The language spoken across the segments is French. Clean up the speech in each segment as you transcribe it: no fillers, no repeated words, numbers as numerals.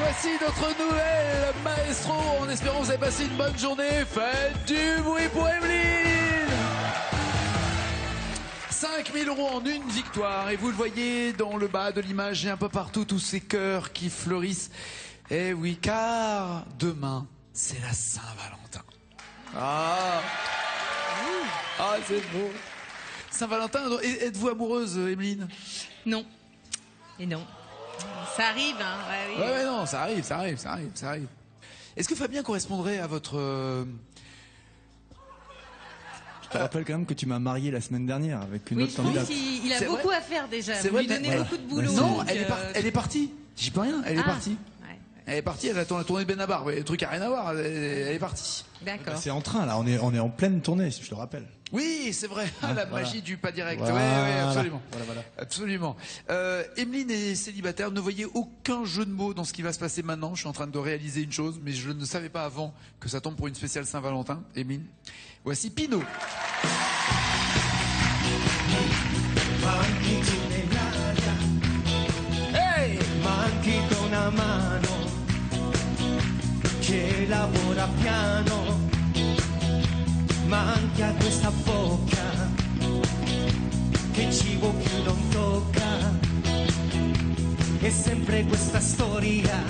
Voici notre nouvelle maestro, en espérant que vous avez passé une bonne journée. Faites du bruit pour Evelyne. 5 000 € en une victoire, et vous le voyez dans le bas de l'image et un peu partout, tous ces cœurs qui fleurissent. Eh oui, car demain, c'est la Saint-Valentin. Ah, c'est beau. Saint-Valentin, êtes-vous amoureuse, Evelyne? Non. Et non. Ça arrive, hein. Ouais, oui. Ouais, non, ça arrive. Est-ce que Fabien correspondrait à votre... Je te rappelle quand même que tu m'as marié la semaine dernière avec une Oui, autre je pense candidate. qu'il a C'est beaucoup vrai à faire déjà. C'est Vous vrai, lui donnez voilà. beaucoup de boulot. Non, donc, elle est partie. J'y peux rien, elle est partie. Ouais. Elle est partie, elle attend la tournée de Benabar. Le truc a rien à voir, elle est partie. D'accord. C'est en train là, on est en pleine tournée, je te rappelle. Oui, c'est vrai, la magie du pas direct. Voilà. Ouais, absolument. Voilà. Absolument. Emeline est célibataire, ne voyez aucun jeu de mots dans ce qui va se passer maintenant. Je suis en train de réaliser une chose, mais je ne savais pas avant que ça tombe pour une spéciale Saint-Valentin. Emeline, voici Pinot. Hey! Ma anche con una mano che lavora piano, ma anche a questa bocca che cibo più non tocca. È sempre questa storia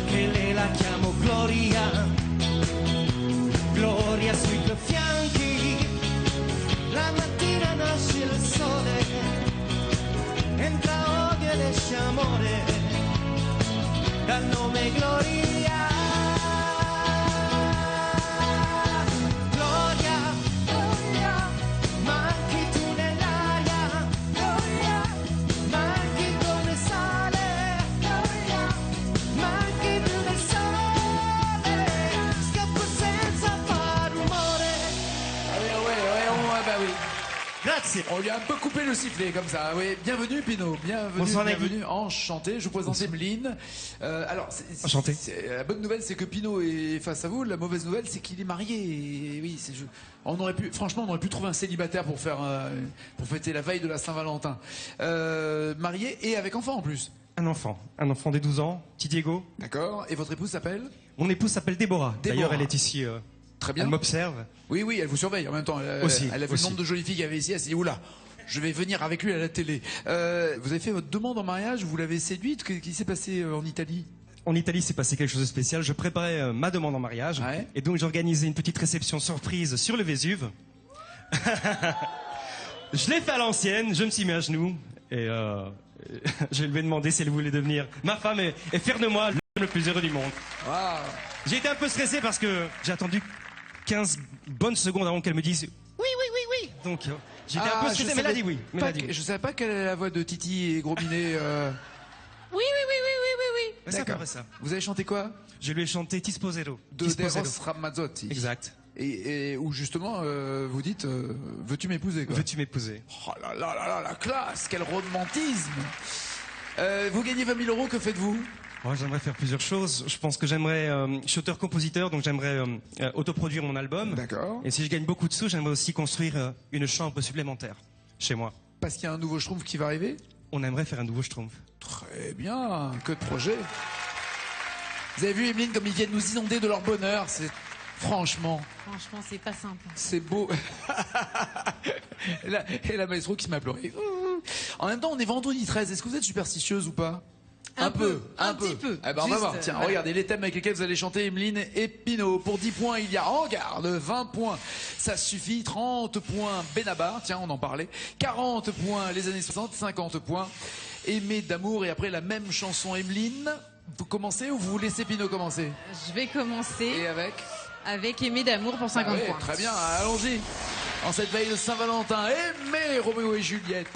che lei la chiamo Gloria, Gloria sui tuoi fianchi. La mattina nasce il sole, entra odio ed esce amore, dal nome Gloria. Gloria, Gloria, manchi tu nell'aria, Gloria, manchi come sale, Gloria, manchi più del sole, scappo senza far rumore. Bah oui. Grazie. On lui a un peu coupé le sifflet comme ça. Oui, bienvenue Pinot, Bonsoir, bienvenue, enchanté. Je vous présente Emeline. Enchanté. La bonne nouvelle, c'est que Pinot est face à vous. La mauvaise nouvelle, c'est qu'il est marié. Et oui, on aurait pu trouver un célibataire pour fêter la veille de la Saint-Valentin. Marié et avec enfant en plus. Un enfant de 12 ans, petit Diego. D'accord. Et votre épouse s'appelle? Mon épouse s'appelle Déborah. D'ailleurs, elle est ici. Très bien. Elle m'observe. Oui, elle vous surveille en même temps. Aussi, Elle a vu aussi. le nombre de jolies filles qu'il y avait ici. Elle s'est dit, oula, je vais venir avec lui à la télé. Vous avez fait votre demande en mariage, vous l'avez séduite. Qu'est-ce qui s'est passé en Italie? En Italie, c'est passé quelque chose de spécial. Je préparais ma demande en mariage. Ouais. Et donc, j'ai organisé une petite réception surprise sur le Vésuve. Je l'ai fait à l'ancienne. Je me suis mis à genoux. Et je lui ai demandé si elle voulait devenir ma femme et faire de moi l'homme le plus heureux du monde. Wow. J'ai été un peu stressé parce que j'ai attendu 15 bonnes secondes avant qu'elle me dise oui. Donc, j'étais un peu stressé, mais elle a dit oui. Je savais pas quelle est la voix de Titi et Gros Minet. Oui. Mais c'est à peu près ça. Vous avez chanté quoi? Je lui ai chanté Ti Sposero. De Ti Sposero. Deros Ramazzotti. Exact. Et où justement, vous dites, veux-tu m'épouser quoi? Veux-tu m'épouser? Oh là là, la classe, quel romantisme. Vous gagnez 20 000 €, que faites-vous? Oh, j'aimerais faire plusieurs choses. Je pense que j'aimerais, je suis auteur-compositeur, donc j'aimerais autoproduire mon album. D'accord. Et si je gagne beaucoup de sous, j'aimerais aussi construire une chambre supplémentaire chez moi. Parce qu'il y a un nouveau Schtroumpf qui va arriver? On aimerait faire un nouveau Schtroumpf. Très bien, que de projets. Vous avez vu, Emeline, comme ils viennent nous inonder de leur bonheur. Franchement, c'est pas simple. c'est beau. Et la maestro qui se met à pleurer. En même temps, on est vendredi 13. Est-ce que vous êtes superstitieuse ou pas? Un petit peu. Eh ben, on va Juste, voir. Tiens, voilà. regardez les thèmes avec lesquels vous allez chanter, Emeline et Pinot. Pour 10 points, il y a en garde. 20 points, ça suffit. 30 points, Benabar. Tiens, on en parlait. 40 points, les années 60. 50 points, Aimer d'amour. Et après, la même chanson, Emeline. Vous commencez ou vous laissez Pinot commencer? Je vais commencer Et avec Aimer d'amour pour 50 ouais, points. Très bien, allons-y. En cette veille de Saint-Valentin, Aimer Roméo et Juliette.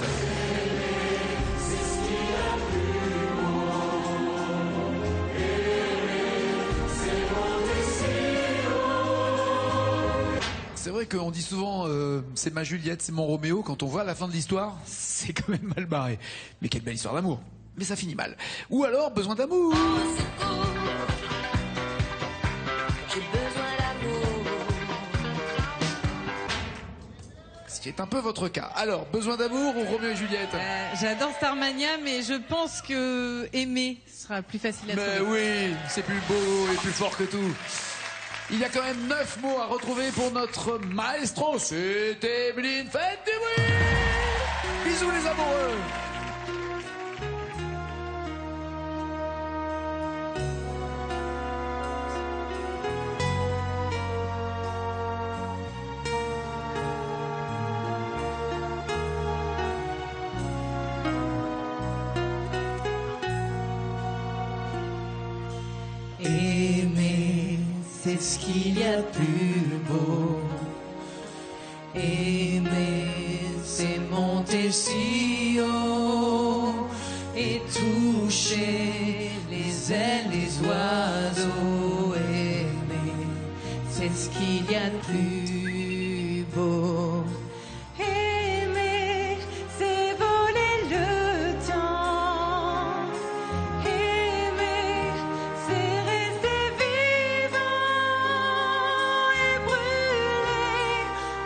C'est vrai qu'on dit souvent c'est ma Juliette, c'est mon Roméo. Quand on voit la fin de l'histoire, c'est quand même mal barré. Mais quelle belle histoire d'amour. Mais ça finit mal. Ou alors besoin d'amour. qui est un peu votre cas. Alors, besoin d'amour ou Roméo et Juliette? J'adore Starmania, mais je pense que aimer sera plus facile à Mais trouver. oui, c'est plus beau et plus fort que tout. Il y a quand même 9 mots à retrouver pour notre maestro. C'est Emeline, faites du bruit. Bisous les amoureux. Aimer, c'est ce qu'il y a de plus beau. Aimer, c'est monter si haut et toucher les ailes des oiseaux. Aimer, c'est ce qu'il y a de plus beau. Aimer, c'est voler le temps. Aimer, c'est rester vivant et brûler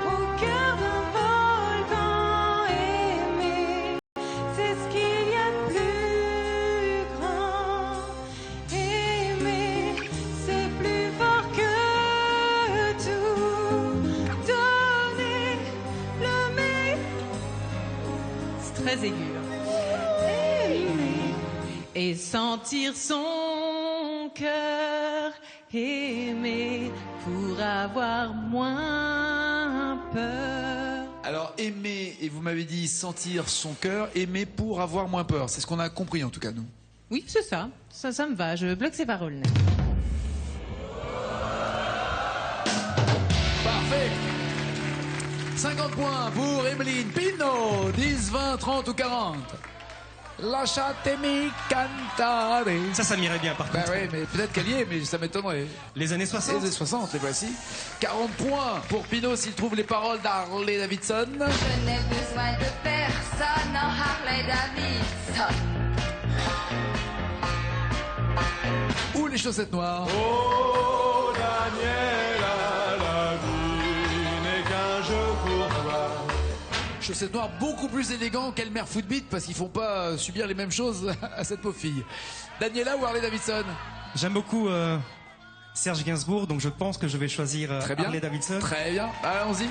au cœur d'un volcan. Aimer, c'est ce qu'il y a de plus grand. Aimer, c'est plus fort que tout. Donner le meilleur. C'est très aigu. Aimer et sentir son cœur. Aimer pour avoir moins peur. Alors, aimer, et vous m'avez dit sentir son cœur, aimer pour avoir moins peur. C'est ce qu'on a compris en tout cas, nous. Oui, c'est ça. Ça me va. Je bloque ces paroles. Parfait. 50 points pour Emeline. Pino, 10, 20, 30 ou 40. Lasciatemi cantare. Ça m'irait bien par Ben contre. oui, mais peut-être qu'elle y est, mais ça m'étonnerait. Les années 60. Les années 60, les voici. 40 points pour Pino s'il trouve les paroles d'Harley Davidson. Je n'ai besoin de personne en Harley Davidson. Ou les chaussettes noires. Oh Daniela, la vie n'est qu'un jeu pour toi. Chaussettes noires beaucoup plus élégants qu'Elmer Footbeat parce qu'ils font pas subir les mêmes choses à cette pauvre fille. Daniela ou Harley Davidson? J'aime beaucoup Serge Gainsbourg, donc je pense que je vais choisir Très bien. Harley Davidson. Très bien, allons-y.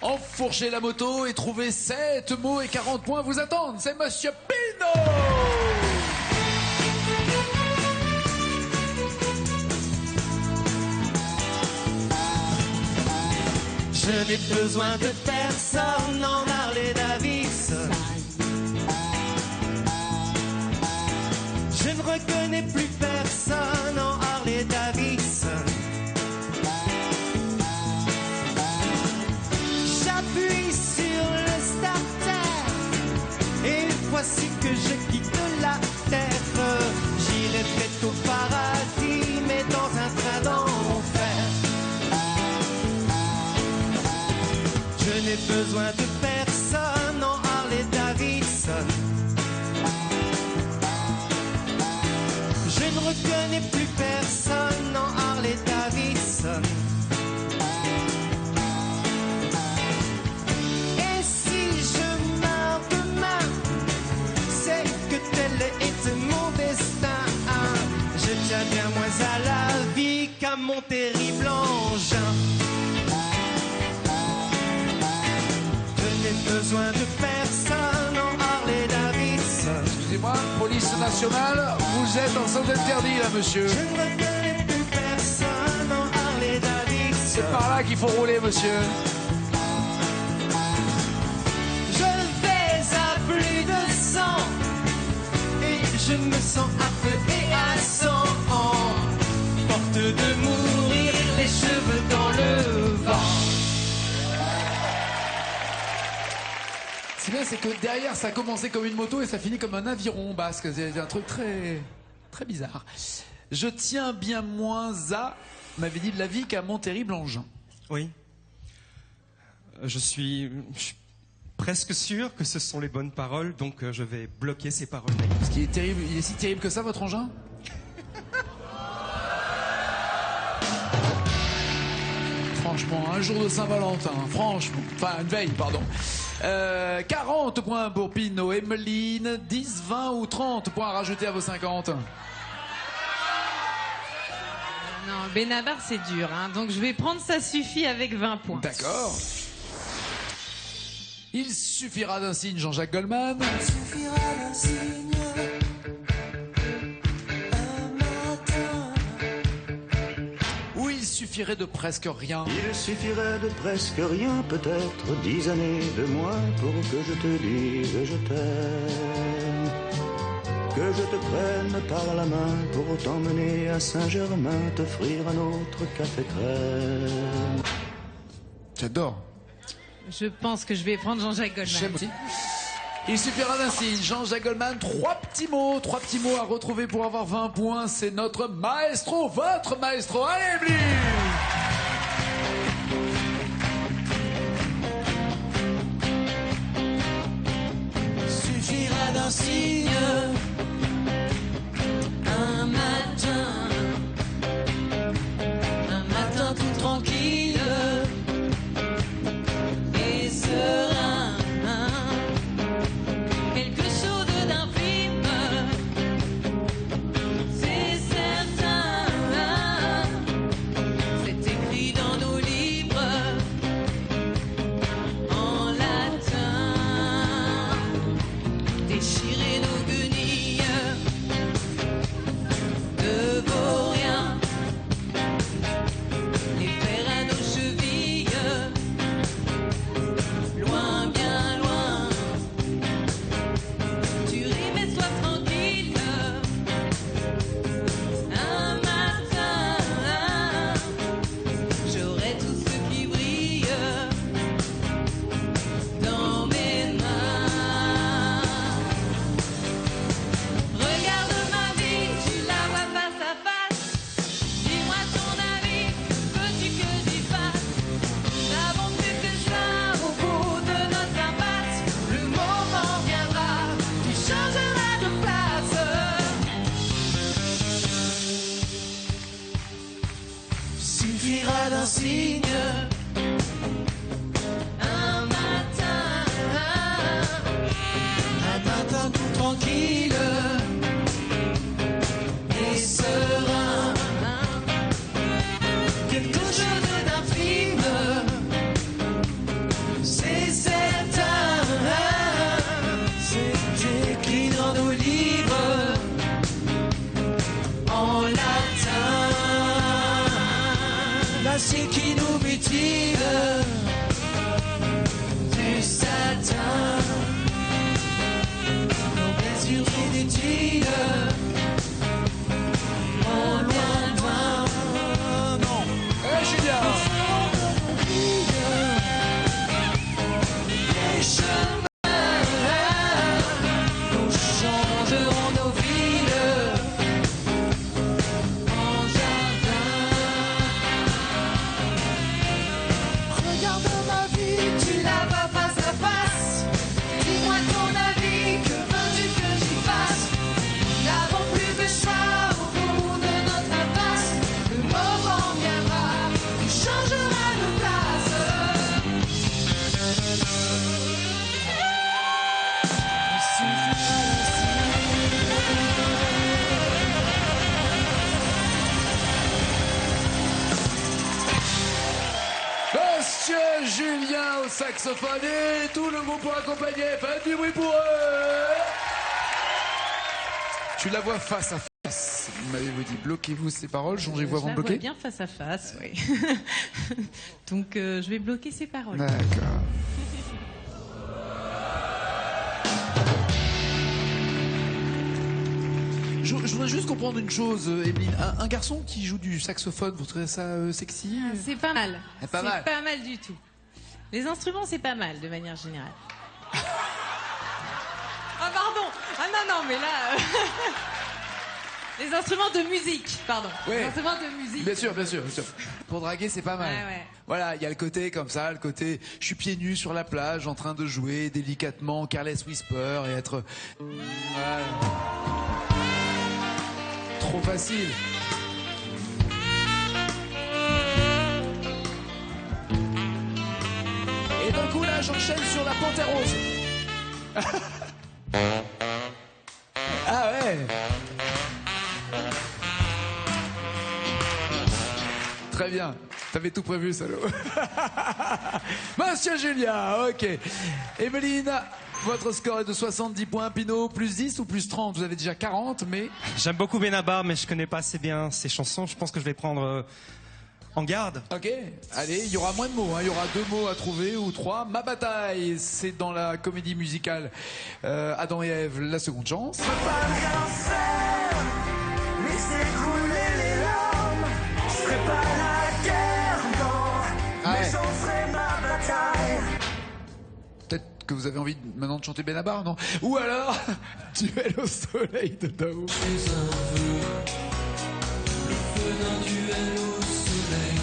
Enfourchez la moto et trouvez 7 mots et 40 points vous attendent. C'est Monsieur Pino. Je n'ai besoin de personne en Harley Davidson. Je ne reconnais plus personne en Harley Davidson. J'appuie sur le starter et voici que je quitte la terre. J'irai peut-être au paradis, mais dans un train d'enfer. Je n'ai besoin de personne en Harley Davidson. Je ne reconnais plus personne en Harley Davidson. Et si je meurs demain, c'est que tel est mon destin. Je tiens bien moins à la vie qu'à mon terrible engin. Je n'ai besoin de personne en Harley Davidson. Excusez-moi, police nationale, vous êtes en sens interdit là, monsieur. Je ne reconnais plus personne en Harley Davidson. C'est par là qu'il faut rouler, monsieur. Je vais à plus de 100 et je me sens à feu et à sang. Porte de mourir, les cheveux dans le vent. Ce qui est bien, c'est que derrière, ça a commencé comme une moto et ça finit comme un aviron basque. C'est un truc très, très bizarre. Je tiens bien moins à, m'avait dit de la vie qu'à mon terrible engin. Oui. Je suis presque sûr que ce sont les bonnes paroles, donc je vais bloquer ces paroles-là. Ce qui est terrible, il est si terrible que ça, votre engin? franchement, un jour de Saint-Valentin, franchement. Enfin, une veille, pardon. 40 points pour Pino, Emeline, 10, 20 ou 30 points à rajouter à vos 50. Non, Benabar, c'est dur, hein. Donc je vais prendre Ça suffit avec 20 points. D'accord. Il suffira d'un signe, Jean-Jacques Goldman. Il suffira d'un signe, un matin. Ou il suffirait de presque rien. Il suffirait de presque rien, peut-être 10 années de moins pour que je te dise je t'aime. Que je te prenne par la main pour t'emmener à Saint-Germain, t'offrir un autre café crème. J'adore. Je pense que je vais prendre Jean-Jacques Goldman. J'aime aussi. Il suffira d'un signe. Jean-Jacques Goldman, 3 petits mots à retrouver pour avoir 20 points. C'est notre maestro, votre maestro. Allez, Emeline! Suffira d'un signe, un matin tout tranquille et serein, quelque chose d'infime, c'est certain, c'est écrit dans nos livres en latin. Déchirer nos guenilles de vauriens, les faire à nos chevilles, loin, bien loin. Tu rimes et sois tranquille, un matin, j'aurai tout ce qui brille dans mes mains. Regarde ma vie, tu la vois face à face. Dis-moi ton avis, veux-tu que j'y fasse? Nous n'avons plus que ça au bout de notre impasse. Le moment viendra, tu changeras de place. Suffira d'un signe, un matin tout tranquille et serein, quelque chose d'infime, c'est certain, c'est écrit dans nos livres en latin. L'acier qui nous mutile, du satin. Nos blessures inutiles, en loin, loin, non. Eh, Julien! Les chemins, nous changerons nos villes en jardin. Regarde ma vie, tu la vois face à face. Dis-moi ton avis, que veux-tu que j'y fasse? Nous n'avons plus de choix au bout de notre impasse. Le moment viendra, tu changeras de place. Monsieur Julien au saxophone et tout le groupe pour accompagner. Faites du bruit pour eux. Tu la vois face à face. M'avez-vous dit, bloquez-vous ces paroles, changez-vous avant de Je la vois bloquer? bien face à face, oui. Donc je vais bloquer ces paroles. D'accord. Je voudrais juste comprendre une chose, Emeline. Un garçon qui joue du saxophone, vous trouvez ça sexy? C'est pas mal. C'est pas mal. C'est pas mal du tout. Les instruments, c'est pas mal de manière générale. Ah pardon. Ah non, mais là... Les instruments de musique, pardon. Oui. Les instruments de musique. Bien sûr, bien sûr, bien sûr. Pour draguer, c'est pas mal. Ouais, ouais. Voilà, il y a le côté comme ça, le côté je suis pieds nus sur la plage en train de jouer délicatement Careless Whisper et être... Voilà. Trop facile. enchaîne sur la Panthère Rose. Ah ouais. Très bien. T'avais tout prévu, salaud. Monsieur Julien, ok. Evelyne, votre score est de 70 points. Pinot, plus 10 ou plus 30? Vous avez déjà 40, mais... J'aime beaucoup Benabar, mais je connais pas assez bien ses chansons. Je pense que je vais prendre en garde. Ok, allez, il y aura moins de mots, hein. Il y aura 2 mots à trouver ou 3. Ma bataille, c'est dans la comédie musicale Adam et Ève, la seconde chance. Peut-être que vous avez envie maintenant de chanter Benabar, non? Ou alors, Duel au soleil de Dao. Le feu d'un duel au soleil.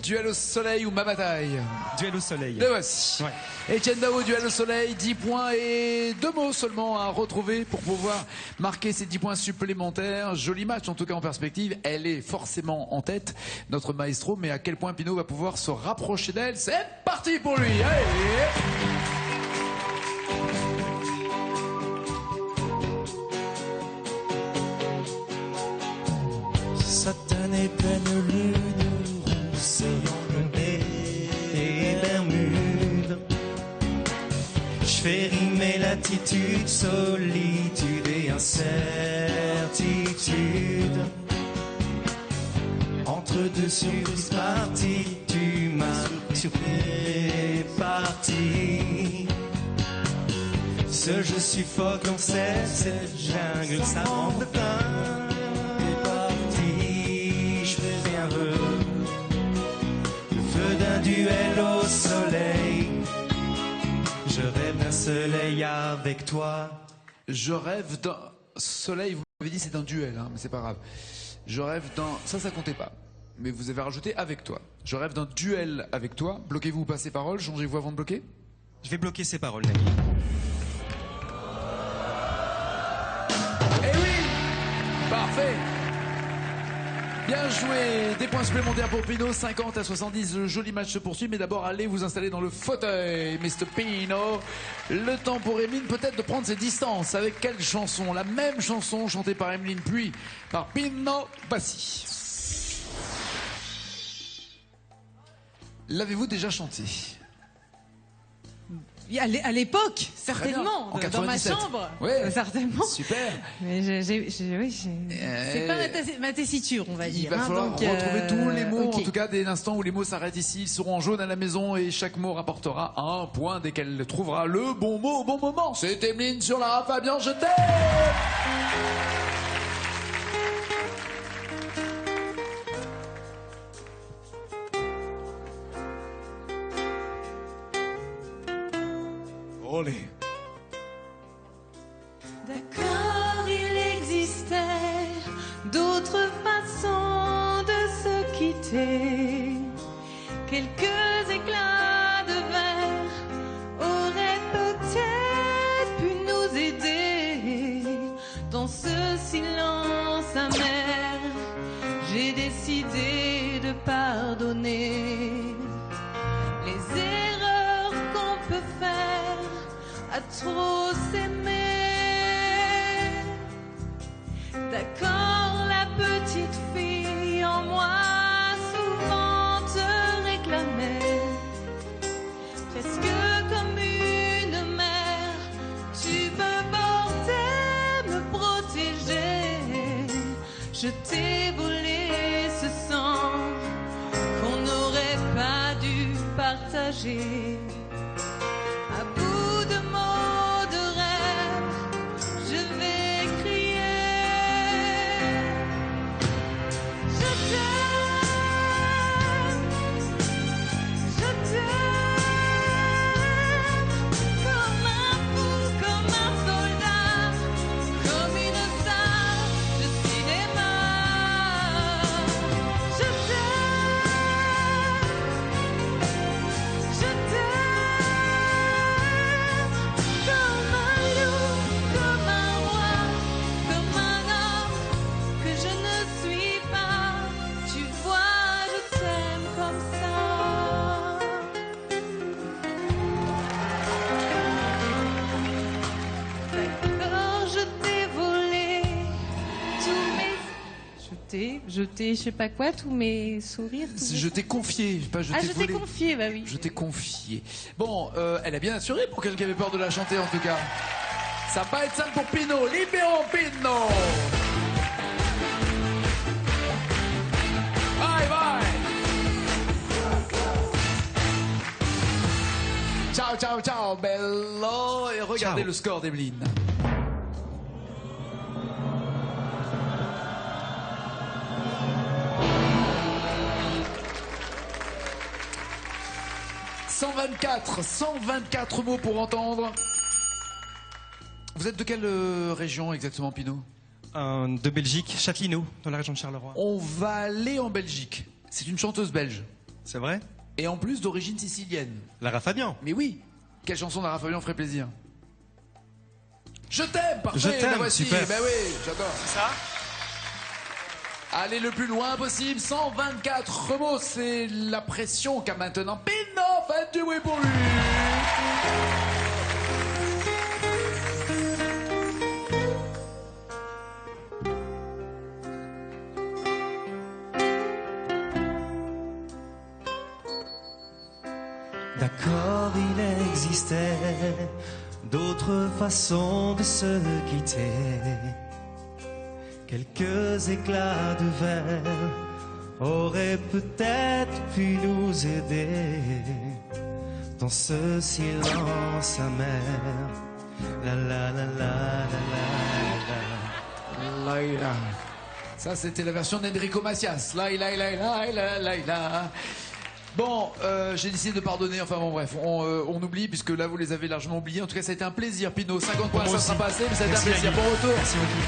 Duel au soleil ou Ma bataille? Duel au soleil. Le voici. Ouais. Etienne Dao, Duel au soleil, 10 points et 2 mots seulement à retrouver pour pouvoir marquer ces 10 points supplémentaires. Joli match en tout cas en perspective. Elle est forcément en tête, notre maestro, mais à quel point Pinot va pouvoir se rapprocher d'elle? C'est parti pour lui. Allez. Satanée pleine lune, roussellant le nez et Bermude. Je fais rimer l'attitude, solitude et incertitude. Entre deux surprises parties, tu m'as surpris parti. Ce jeu suffoque dans cette jungle, ça manque de pain. D'un duel au soleil, je rêve d'un soleil avec toi. Je rêve d'un soleil, vous m'avez dit c'est d'un duel, hein, mais c'est pas grave. Je rêve d'un... Ça comptait pas. Mais vous avez rajouté avec toi. Je rêve d'un duel avec toi. Bloquez-vous ou pas ces paroles? Changez-vous avant de bloquer? Je vais bloquer ces paroles, Nagui. Eh oui! Parfait! Bien joué, des points supplémentaires pour Pinot, 50 à 70, le joli match se poursuit, mais d'abord allez vous installer dans le fauteuil, Mr. Pinot. Le temps pour Emeline peut-être de prendre ses distances. Avec quelle chanson? La même chanson chantée par Emeline puis par Pinot Bassi. L'avez-vous déjà chanté? À l'époque, certainement, en dans ma 97. chambre, Ouais. certainement. Super. Mais c'est pas ma tessiture, on va Il dire. va falloir donc, retrouver tous les mots, ok. en tout cas dès l'instant où les mots s'arrêtent ici, ils seront en jaune à la maison et chaque mot rapportera un point dès qu'elle trouvera le bon mot au bon moment. C'est Emeline sur la rap, Fabien, je t'aime. Olé. D'accord, il existait d'autres façons de se quitter. Quelques éclats de verre auraient peut-être pu nous aider. Dans ce silence amer, j'ai décidé de pardonner les erreurs qu'on peut faire à trop s'aimer. D'accord, la petite fille en moi souvent te réclamait, presque comme une mère, tu me portais, me protégeais. Je t'ai volé ce sang qu'on n'aurait pas dû partager. À bout de mots de rêve, je vais crier. Je t'aime, comme un fou, comme un soldat, comme une star de cinéma. Je t'aime, je t'aime. Jeter, je sais pas quoi, tous mes sourires. tous mes- Je t'ai confié, pas je Ah, t'ai je t'ai volé. confié, bah oui. Je t'ai confié. Bon, elle a bien assuré pour quelqu'un qui avait peur de la chanter en tout cas. Ça va pas être simple pour Pinot. Libérons Pinot. Bye bye. Ciao, ciao, ciao, bello. Et regardez Ciao. le score d'Evelyne. « 124 mots pour entendre. Vous êtes de quelle région exactement, Pinot? De Belgique, Châtellerault, dans la région de Charleroi. On va aller en Belgique. C'est une chanteuse belge. C'est vrai? Et en plus d'origine sicilienne. Lara Fabian. Mais oui. Quelle chanson d'Ara Fabian ferait plaisir? Je t'aime, parfait. Je t'aime, la voici. super. Ben oui, j'adore. C'est ça? Allez le plus loin possible. 124 mots. C'est la pression qu'a maintenant Pinot. Faites du bruit pour lui. D'accord, il existait d'autres façons de se quitter. Quelques éclats de verre auraient peut-être pu nous aider dans ce silence amer. La la la la la la Laila. Ça, c'était la version d'Enrico Macias. Laila, Laila, Laila, Laila. Bon, j'ai décidé de pardonner. Enfin bon, bref, on oublie puisque là, vous les avez largement oubliés. En tout cas, ça a été un plaisir, Pinot. 50 points, ça sera passé, mais ça a été un plaisir. Bon retour. Merci beaucoup.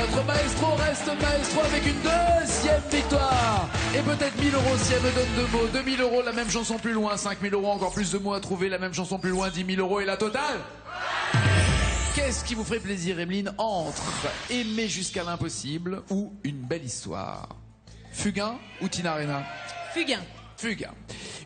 Notre maestro reste maestro avec une deuxième victoire. Et peut-être 1000 euros si elle me donne 2 mots. 2000 euros, la même chanson plus loin. 5000 euros, encore plus de mots à trouver. La même chanson plus loin. 10 000 euros et la totale. Qu'est-ce qui vous ferait plaisir, Emeline, entre Aimer jusqu'à l'impossible ou Une belle histoire? Fugain ou Tina Arena? Fugain. Fugain.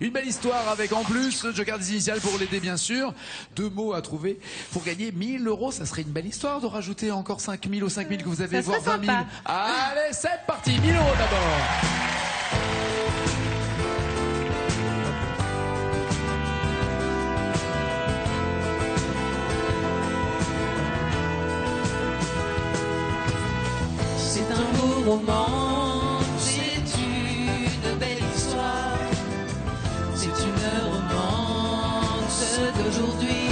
Une belle histoire avec en plus le joker des initiales pour l'aider bien sûr. 2 mots à trouver pour gagner 1000 euros. Ça serait une belle histoire de rajouter encore 5000 aux 5000 que vous avez, Ça voire serait 20 000. sympa. Allez, c'est parti. 1000 euros d'abord. C'est un beau roman, c'est une belle histoire, c'est une romance d'aujourd'hui.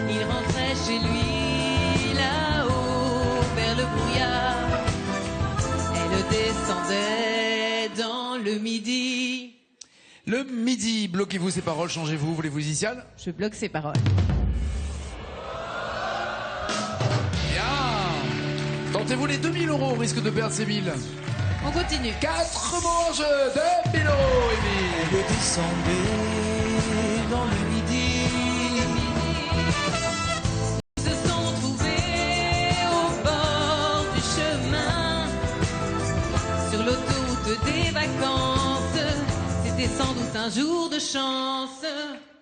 Il rentrait chez lui là-haut vers le brouillard, elle descendait dans le midi. Le midi, bloquez-vous ces paroles, changez-vous, voulez-vous initiales? Je bloque ses paroles. Bien. Tentez-vous les 2000 euros au risque de perdre ces 1000. On continue. 4 mots en jeu, 2000 euros, Émile. Elle descendait dans le midi. Ils se sont trouvés au bord du chemin, sur l'autoroute des vacances. C'était sans doute un jour de chance.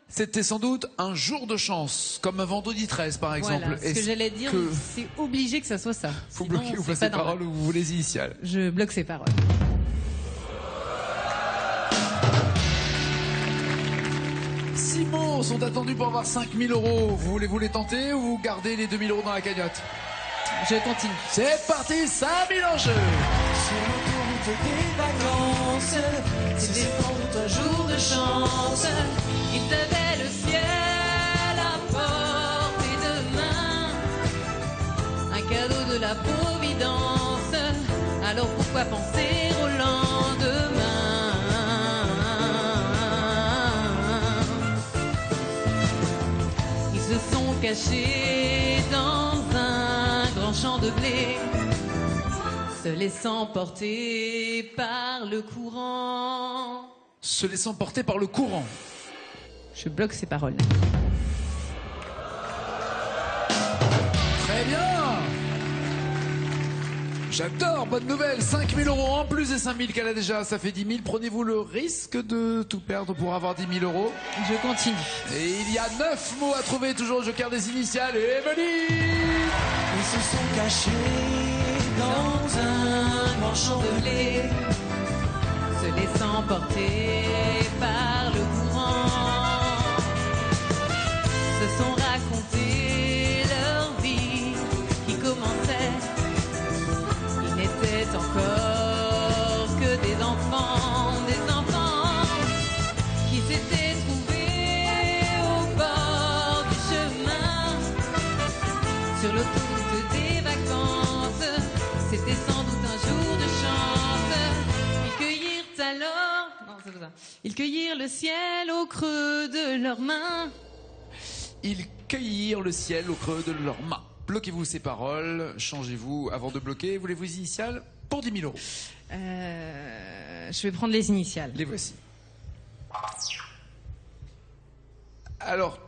C'était sans doute un jour de chance, comme un vendredi 13 par exemple. Voilà, ce que Est-ce j'allais dire, que c'est obligé que ça soit ça. faut Sinon, bloquer ou c'est passer pas les paroles normal. ou vous voulez les initiales? Je bloque ses paroles. Six mots sont attendus pour avoir 5000 euros. Vous voulez-vous les tenter ou vous gardez les 2000 euros dans la cagnotte? Je continue. C'est parti, 5000 en jeu. Sur l'autoroute des vacances, c'était sans doute un jour de chance. Il avait le ciel à portée de main, un cadeau de la Providence. Alors pourquoi penser au lendemain? Ils se sont cachés dans un grand champ de blé, se laissant porter par le courant. Se laissant porter par le courant. Je bloque ces paroles. Très bien. J'adore, bonne nouvelle, 5000 euros en plus des 5000 qu'elle a déjà, ça fait 10 000. Prenez-vous le risque de tout perdre pour avoir 10 000 euros? Je continue. Et il y a 9 mots à trouver, toujours le joker des initiales. Et Emeline, se sont cachés dans un grand champ de blé, se laissant porter par le courant, se sont racontés leur vie qui commençait. Ils n'étaient encore que des enfants qui s'étaient trouvés au bord du chemin, sur l'autoroute des vacances. C'était sans doute un jour de chance. Ils cueillirent alors, non, c'est pas ça. Ils cueillirent le ciel au creux de leurs mains. Ils cueillirent le ciel au creux de leurs mains. Bloquez-vous ces paroles, changez-vous avant de bloquer. Voulez-vous les initiales pour 10 000 euros? Je vais prendre les initiales. Les voici. Alors,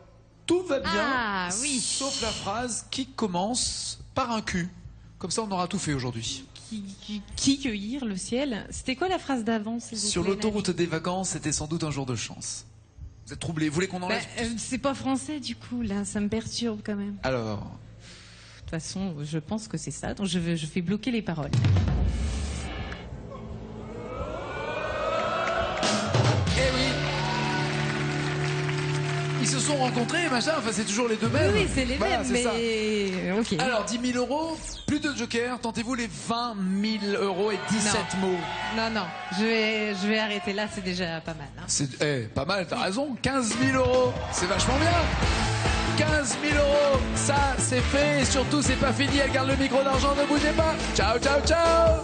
tout va bien, Ah, oui. sauf la phrase qui commence par un Q. Comme ça, on aura tout fait aujourd'hui. Qui cueillir le ciel? C'était quoi la phrase d'avant, s'il vous Sur plaît, l'autoroute des vacances, c'était sans doute un jour de chance. Vous êtes troublés, vous voulez qu'on enlève? C'est pas français, du coup, là, ça me perturbe quand même. Alors, De toute façon, je pense que c'est ça, donc je fais bloquer les paroles. eh oui, ils se sont rencontrés, machin, enfin c'est toujours les deux mêmes. Oui, c'est les Voilà, mêmes, c'est ça. mais... Ok. Alors, 10 000 euros, plus de joker, tentez-vous les 20 000 euros et 17 mots. Non, je vais arrêter là, c'est déjà pas mal. Hein. C'est pas mal, t'as raison, 15 000 euros, c'est vachement bien. 15 000 euros, ça c'est fait, et surtout c'est pas fini, elle garde le micro d'argent, ne bougez pas. Ciao, ciao, ciao.